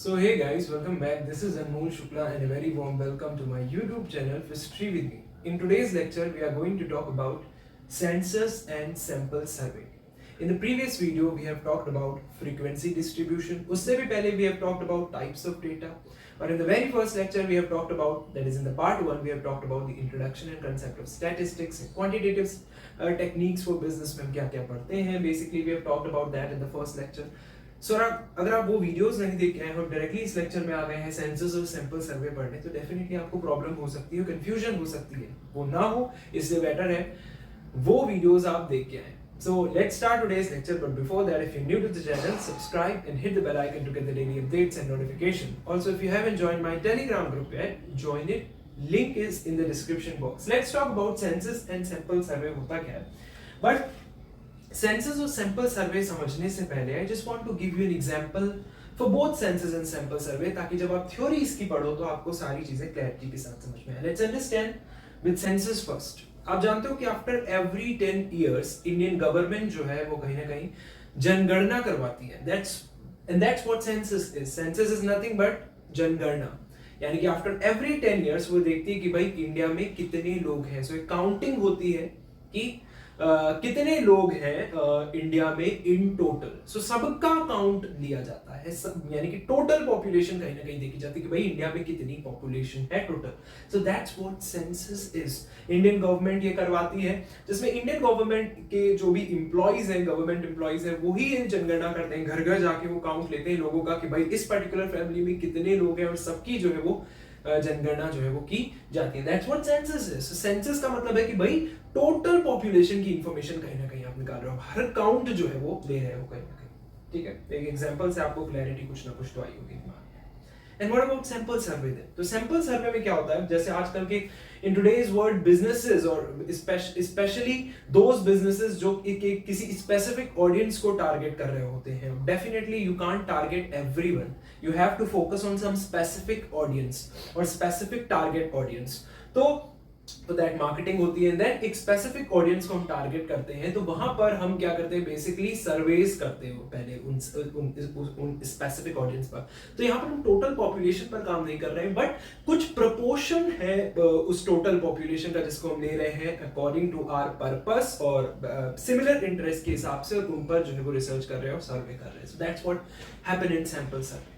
So hey guys, welcome back. This is Anmol Shukla and a very warm welcome to my YouTube channel History with me. In today's lecture, we are going to talk about census and sample survey. In the previous video, we have talked about frequency distribution. उससे भी पहले we have talked about types of data. But in the very first lecture, we have talked about, that is in the part 1, we have talked about the introduction and concept of statistics and quantitative techniques for business में हम क्या क्या पढ़ते हैं. Basically, we have talked about that in the first lecture. सो अगर आप वो videos नहीं देख रहे हैं और डायरेक्टली इस लेक्चर में आ गए हैं सेंसस और सैंपल सर्वे पढ़ने, तो डेफिनेटली आपको प्रॉब्लम हो सकती है, कंफ्यूजन हो सकती है. वो ना हो इसलिए बेटर है वो वीडियोस आप देख के आए. So let's start today's lecture, but before that, if you're new to the channel, subscribe and hit the bell icon to get the daily updates and notification. Also, if you haven't joined my Telegram group yet, join it. Link is in the description box. Let's talk about census and sample survey होता क्या है. But census और sample survey समझने से पहले I just want to give you an example for both census and sample survey, ताकि जब आप थ्योरी इसकी पढ़ो तो आपको सारी चीजें क्लैरिटी के साथ समझ में आए. Let's understand with census first. आप जानते हो कि after every 10 years Indian government जो है वो कहीं ना कहीं जनगणना करवाती है. That's what census is. Census is nothing but जनगणना. यानी कि आफ्टर एवरी 10 इयर्स वो देखती है कि भाई इंडिया में कितने लोग हैं. सो एक काउंटिंग होती है कि कितने लोग हैं इंडिया में इन टोटल. सो सबका काउंट लिया जाता है, यानी कि टोटल पॉपुलेशन कहीं ना कहीं देखी जाती है कि भाई इंडिया में कितनी पॉपुलेशन है total. So that's what census is. Indian government ये करवाती है, जिसमें इंडियन गवर्नमेंट के जो भी एम्प्लॉइज हैं, गवर्नमेंट एम्प्लॉइज हैं, वही जनगणना करते हैं. घर घर जाके वो काउंट लेते हैं लोगों का कि भाई इस पर्टिकुलर फैमिली में कितने लोग हैं, और सबकी जो है वो जनगणना जो है वो की जाती है. That's what census is. Census का मतलब है कि भाई टोटल पॉपुलेशन की इंफॉर्मेशन कहीं ना कहीं आप निकाल रहे हो, हर काउंट जो है वो ले रहे हो कहीं ना कहीं. ठीक है, एक एग्जांपल से आपको क्लैरिटी कुछ ना कुछ तो आई होगी दिमाग में. And what about sample survey then. तो सैंपल सर्वे में क्या होता है, जैसे आजकल के इन टुडेज वर्ल्ड बिजनेसेस और स्पेशली दोज बिजनेसेस जो किसी स्पेसिफिक ऑडियंस को टारगेट कर रहे होते हैं. Definitely you can't target everyone. You have to focus on some specific audience और स्पेसिफिक टारगेट ऑडियंस. तो दैट मार्केटिंग होती है. देन एक स्पेसिफिक ऑडियंस को हम टारगेट करते हैं, तो वहां पर हम क्या करते हैं, बेसिकली सर्वेस करते हैं पहले उन स्पेसिफिक ऑडियंस पर. तो यहाँ पर हम टोटल पॉपुलेशन पर काम नहीं कर रहे हैं, बट कुछ प्रोपोर्शन है उस टोटल पॉपुलेशन का जिसको हम ले रहे हैं अकॉर्डिंग टू आवर पर्पस और सिमिलर इंटरेस्ट के हिसाब से, और उन पर जो है वो रिसर्च कर रहे हैं और सर्वे कर रहे हैं. So that's what happen in sample survey.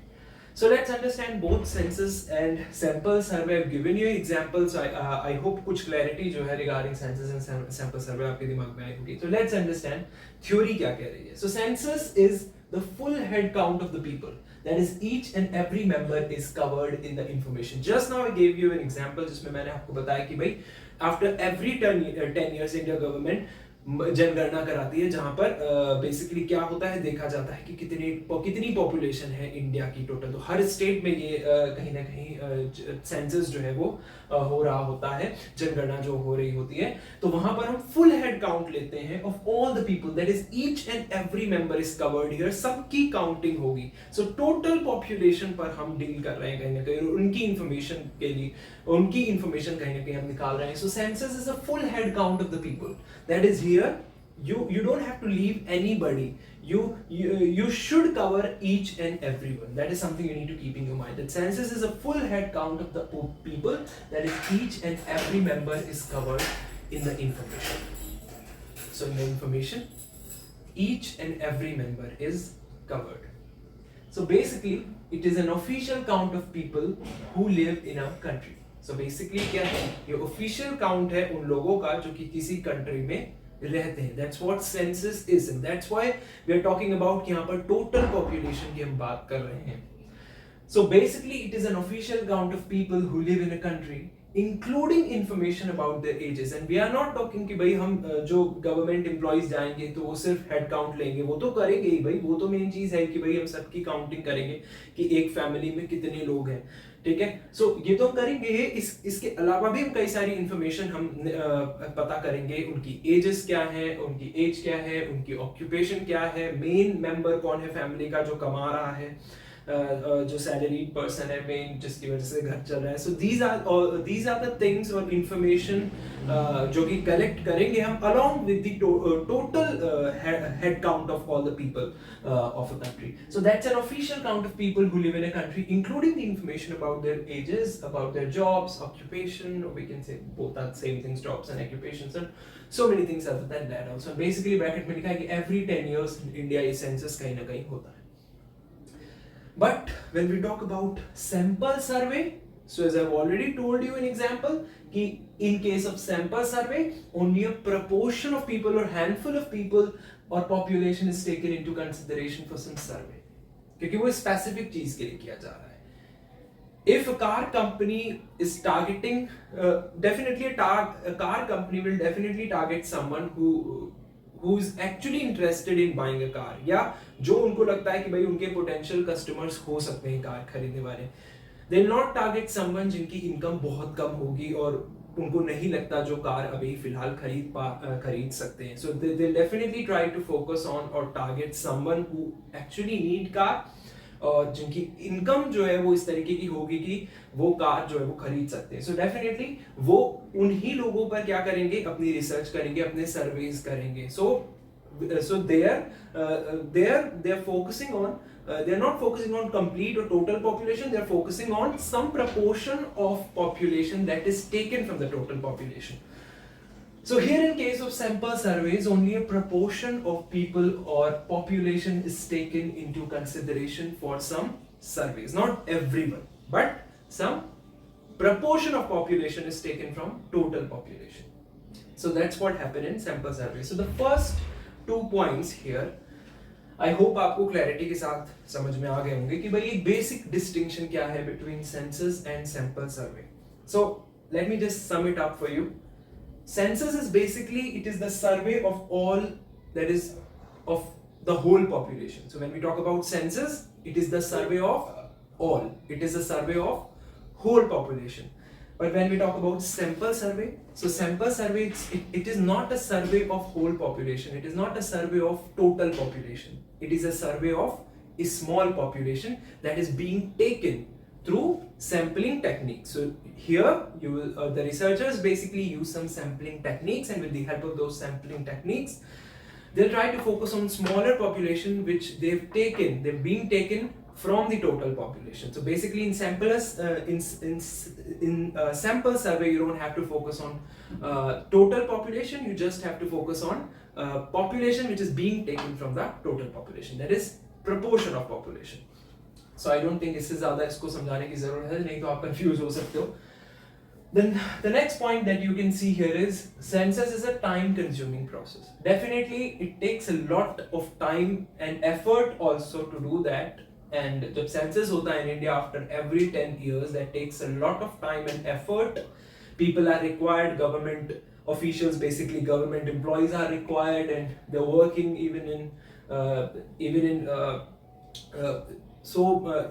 So let's understand both census and sample survey. I've given you examples. I hope कुछ clarity जो है regarding census and sample survey आपके दिमाग में आई होगी. So let's understand theory क्या कह रही है. So census is the full head count of the people. That is, each and every member is covered in the information. Just now I gave you an example जिसमें मैंने आपको बताया कि भाई after every 10 years India government जनगणना कराती है, जहां पर बेसिकली क्या होता है, देखा जाता है कि कितनी पॉपुलेशन है इंडिया की टोटल. तो हर स्टेट में ये कहीं ना कहीं सेंसस जो है वो हो रहा होता है, जनगणना जो हो रही होती है. तो वहां पर हम फुल हेड काउंट लेते हैं of all the people. That is each and every member is covered here. सबकी काउंटिंग होगी. सो टोटल पॉपुलेशन पर हम डील कर रहे हैं कहीं ना कहीं, उनकी इंफॉर्मेशन के लिए उनकी इंफॉर्मेशन कहीं ना कहीं हम निकाल रहे हैं. So census is a full head count of the people. That is here. You don't have to leave anybody. You should cover each and everyone. That is something you need to keep in your mind. That census is a full head count of the people. That is, each and every member is covered in the information. So in the information, each and every member is covered. So basically, it is an official count of people who live in a country. So basically क्या है, ये official count है उन लोगों का जो कि किसी country में रहते हैं. That's what census is, and that's why we are talking about कि यहाँ पर total population की हम बात कर रहे हैं. So basically it is an official count of people who live in a country, including information about their ages. And we are not talking कि भाई हम जो गवर्नमेंट एम्प्लॉइज जाएंगे तो वो सिर्फ हेड काउंट लेंगे. वो तो करेंगे ही भाई, वो तो मेन चीज है कि भाई हम सबकी काउंटिंग करेंगे कि एक फैमिली में कितने लोग हैं. ठीक है, सो ये तो हम करेंगे. इसके अलावा भी हम कई सारी इंफॉर्मेशन हम पता करेंगे. उनकी एजेस क्या है, उनकी एज क्या है, उनकी ऑक्यूपेशन क्या है, मेन मेंबर कौन है फैमिली का जो कमा रहा है, जो सैलरीड पर्सन है मेन जिसकी वजह से घर चल रहा है. सो these are the things और information जो कि कलेक्ट करेंगे हम along with the total head count of all the people of a country. So that's an official count of people who live in a country, including the information about their ages, about their jobs, occupation, or we can say both are the same things, jobs and occupations, and so many things other than that also. Basically bracket में लिखा है कि every 10 years India ये census कहीं ना कहीं होता है. But when we talk about sample survey, so as I've already told you an example, कि in case of sample survey, only a proportion of people or handful of people or population is taken into consideration for some survey. क्योंकि वो specific चीज के लिए किया जा रहा है. If a car company is targeting, definitely a car company will definitely target someone who is actually interested in buying a car, या जो उनको लगता है कि भाई उनके potential customers हो सकते हैं कार खरीदने वाले. They will not target someone जिनकी इनकम बहुत कम होगी और उनको नहीं लगता जो कार अभी फिलहाल खरीद सकते हैं. So they definitely try to focus on or target someone who actually need car और जिनकी इनकम जो है वो इस तरीके की होगी कि वो कार जो है वो खरीद सकते हैं. सो डेफिनेटली वो उन्हीं लोगों पर क्या करेंगे, अपनी रिसर्च करेंगे, अपने सर्वेज करेंगे. So they are focusing on they are not focusing on complete or total population, they are focusing on some proportion of population that is taken from the total population. So here in case of sample surveys, only a proportion of people or population is taken into consideration for some surveys. Not everyone, but some proportion of population is taken from total population. So that's what happened in sample survey. So the first 2 points here, I hope आपको clarity के साथ समझ में आ गए होंगे कि भाई एक बेसिक डिस्टिंक्शन क्या है between census and sample survey. So let me just sum it up for you. Census is basically, it is the survey of all, that is of the whole population. So when we talk about census, it is the survey of all, it is a survey of whole population. But when we talk about sample survey, so sample survey, it is not a survey of whole population, it is not a survey of total population, it is a survey of a small population that is being taken through sampling techniques. So here you will the researchers basically use some sampling techniques, and with the help of those sampling techniques they'll try to focus on smaller population which they've been taken from the total population. So basically in sample survey you don't have to focus on total population, you just have to focus on population which is being taken from the total population, that is proportion of population. So I don't think इससे ज़्यादा इसको समझाने की ज़रूरत है, नहीं तो आप confuse हो सकते हो. Then the next point that you can see here is census is a time consuming process. Definitely it takes a lot of time and effort also to do that, and the census hota है in India after every 10 years, that takes a lot of time and effort. People are required, government officials, basically government employees are required, and they're working even in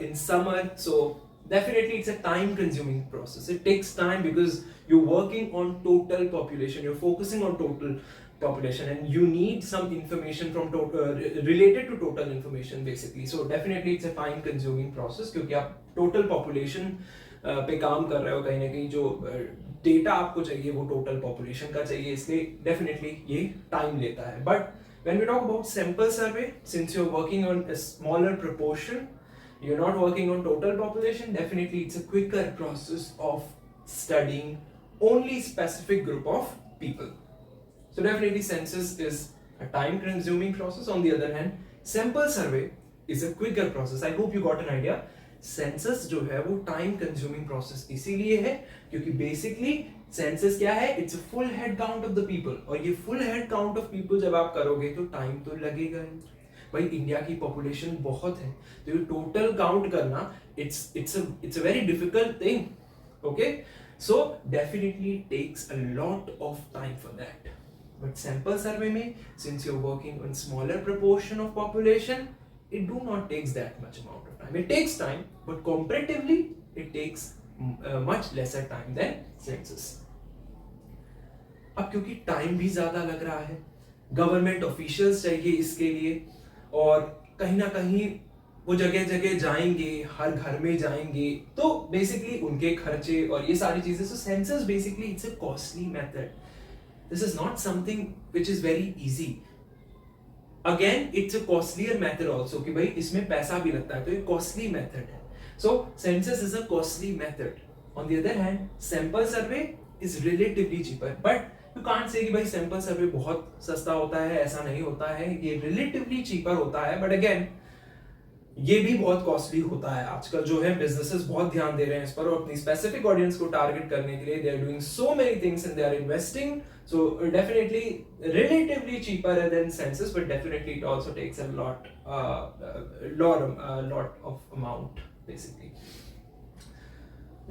in summer. So definitely it's a time consuming process. It takes time because you're working on total population, you're focusing on total population, and you need some information from related to total information basically. So definitely it's a time consuming process क्योंकि आप total population पे काम कर रहे हो, कहीं ना कहीं जो डेटा आपको चाहिए वो total population का चाहिए, इसलिए definitely ये time लेता है. But when we talk about sample survey, since you're working on a smaller proportion, you're not working on total population, definitely it's a quicker process of studying only specific group of people. So definitely census is a time consuming process. On the other hand, sample survey is a quicker process. I hope you got an idea. Census जो है वो time consuming process इसीलिए है क्योंकि basically census क्या है, it's a full head count of the people, और ये full head count of people जब आप करोगे तो time तो लगेगा ही. भाई इंडिया की पॉपुलेशन बहुत है, तो ये टोटल काउंट करना it's a very difficult thing. Okay, so definitely it takes a lot of time for that. But sample survey में, since you're working on smaller proportion of population, it do not takes that much amount of time. It takes time, but comparatively it takes much lesser time than census. अब क्योंकि time भी ज्यादा लग रहा है, government officials चाहिए इसके लिए, और कहीं ना कहीं वो जगह जगह जाएंगे, हर घर में जाएंगे, तो बेसिकली उनके खर्चे और ये सारी चीजें. So census basically it's a costly method. This is not something which is very easy. Again it's a costlier method also, कि भाई इसमें पैसा भी लगता है, तो ये कॉस्टली मेथड है. So census is a costly method. On the other hand sample survey is relatively cheaper. But you can't say कि भाई सैंपल सर्वे बहुत सस्ता होता है, ऐसा नहीं होता है. ये रिलेटिवली चीपर होता है, बट अगेन ये भी बहुत कॉस्टली होता है. आजकल जो है बिजनेसेस बहुत ध्यान दे रहे हैं इस पर, और अपनी स्पेसिफिक ऑडियंस को टारगेट करने के लिए they are doing so many things and they are investing. So definitely relatively cheaper than census, but definitely it also takes a lot of amount basically.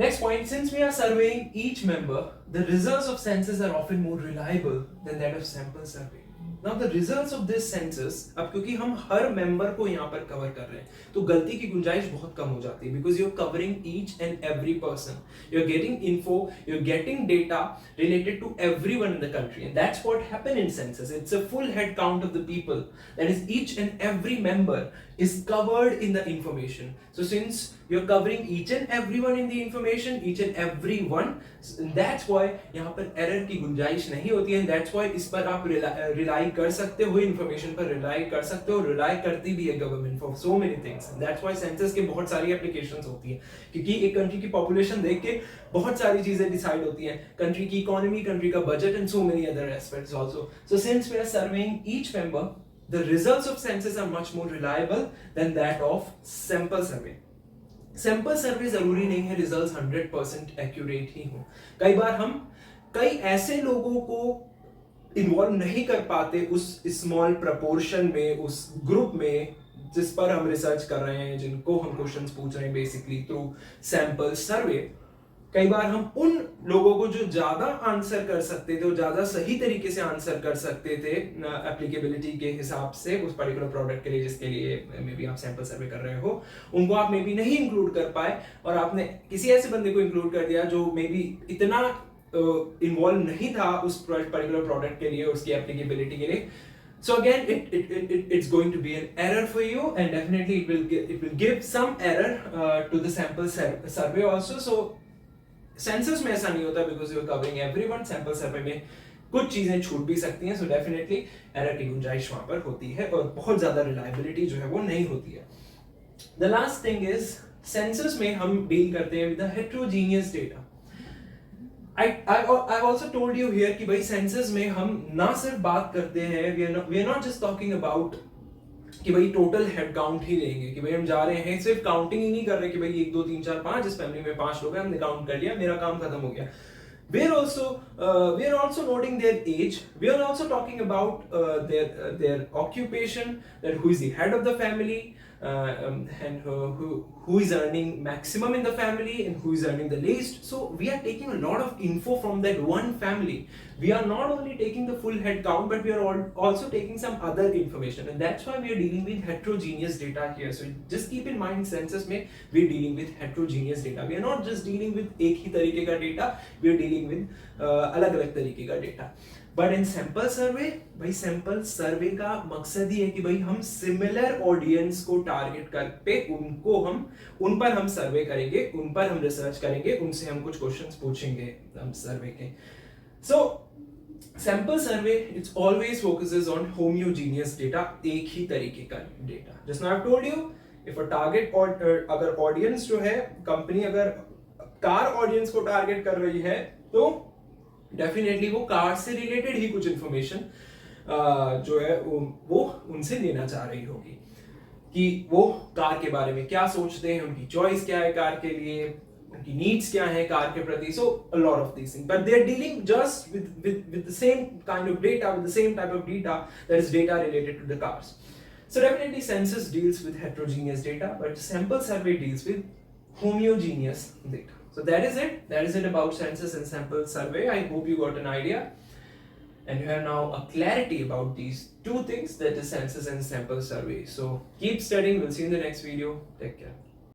Next point, since we are surveying each member, the results of census are often more reliable than that of sample survey. Now the results of this census, अब क्योंकि हम हर member को यहाँ पर cover कर रहे हैं, तो गलती की गुंजाइश बहुत कम हो जाती है. Because you are covering each and every person, you are getting info, you are getting data related to everyone in the country, and that's what happened in census. It's a full head count of the people, that is each and every member is covered in the information. So since you're covering each and everyone in the information, each and everyone, that's why यहाँ पर error की गुंजाइश नहीं होती है. That's why इस पर आप rely कर सकते हो, information पर rely कर सकते हो, rely करती भी है government for so many things. That's why census के बहुत सारी applications होती है, क्योंकि एक country की population देख के बहुत सारी चीजें decide होती हैं, country की economy, country का budget and so many other aspects also. So since we are surveying each member, the results of census are much more reliable than that of sample survey. Sample survey जरूरी नहीं है results 100% accurate ही हो. कई बार हम कई ऐसे लोगों को इन्वॉल्व नहीं कर पाते उस स्मॉल प्रपोर्शन में, उस ग्रुप में जिस पर हम रिसर्च कर रहे हैं, जिनको हम क्वेश्चंस पूछ रहे हैं बेसिकली थ्रू सैंपल सर्वे. कई बार हम उन लोगों को जो ज्यादा आंसर कर सकते थे, ज्यादा सही तरीके से आंसर कर सकते थे एप्लीकेबिलिटी के हिसाब से उस पर्टिकुलर प्रोडक्ट के लिए जिसके लिए मे बी आप सैंपल सर्वे कर रहे हो, उनको आप मे बी नहीं इंक्लूड कर पाए, और आपने किसी ऐसे बंदे को इंक्लूड कर दिया जो मे बी इतना इन्वॉल्व नहीं था उस पर्टिकुलर प्रोडक्ट के लिए, उसकी एप्लीकेबिलिटी के लिए. So again, it's going to be an error for you, and definitely it will give some error to the sample survey also. So census में ऐसा नहीं होता, because you are covering everyone. Sample survey में कुछ चीजें छूट भी सकती हैं, सो डेफिनेटली एरर की गुंजाइश वहां पर होती है, और बहुत ज्यादा रिलायबिलिटी जो है वो नहीं होती है. The last thing is, census में हम डील करते हैं with the heterogeneous data. I've also told you here कि भाई सेंसस में हम ना सिर्फ बात करते हैं, we are not just talking about कि भाई टोटल हेड काउंट ही लेंगे, कि भाई हम जा रहे हैं सिर्फ काउंटिंग ही नहीं कर रहे कि भाई 1 2 3 4 5, इस फैमिली में 5 लोग हैं, हमने काउंट कर लिया, मेरा काम खत्म हो गया. We are also noting their age. We are also talking about their occupation, that who is the head of the family, and who is earning maximum in the family and who is earning the least. So we are taking a lot of info from that one family. We are not only taking the full head count, but we are also taking some other information, and that's why we are dealing with heterogeneous data here. So just keep in mind, census में we are dealing with heterogeneous data. We are not just dealing with एक ही तरीके का data, we are dealing with अलग-अलग तरीके का data. But in sample survey, भाई sample survey का मकसद ही है कि भाई हम सिमिलर ऑडियंस को टारगेट कर पे उन पर हम सर्वे करेंगे, उन पर हम रिसर्च करेंगे, उनसे हम कुछ क्वेश्चंस पूछेंगे हम सर्वे के. So sample survey it's always focuses on homogeneous data, एक ही तरीके का data. Just now I have told you, if a target अगर ऑडियंस जो है, कंपनी अगर कार ऑडियंस को टारगेट कर रही है, तो डेफिनेटली वो कार से रिलेटेड ही कुछ इंफॉर्मेशन जो है वो उनसे लेना चाह रही होगी, कि वो कार के बारे में क्या सोचते हैं, उनकी चॉइस क्या है कार के लिए, उनकी नीड्स क्या है कार के प्रति. So a lot of these things, but they are dealing just with the same kind of data, with the same type of data, that is data related to the cars. So definitely census deals with heterogeneous data, but sample survey deals with homogeneous data. So that is it. That is it about census and sample survey. I hope you got an idea and you have now a clarity about these two things, that is census and sample survey. So keep studying. We'll see you in the next video. Take care.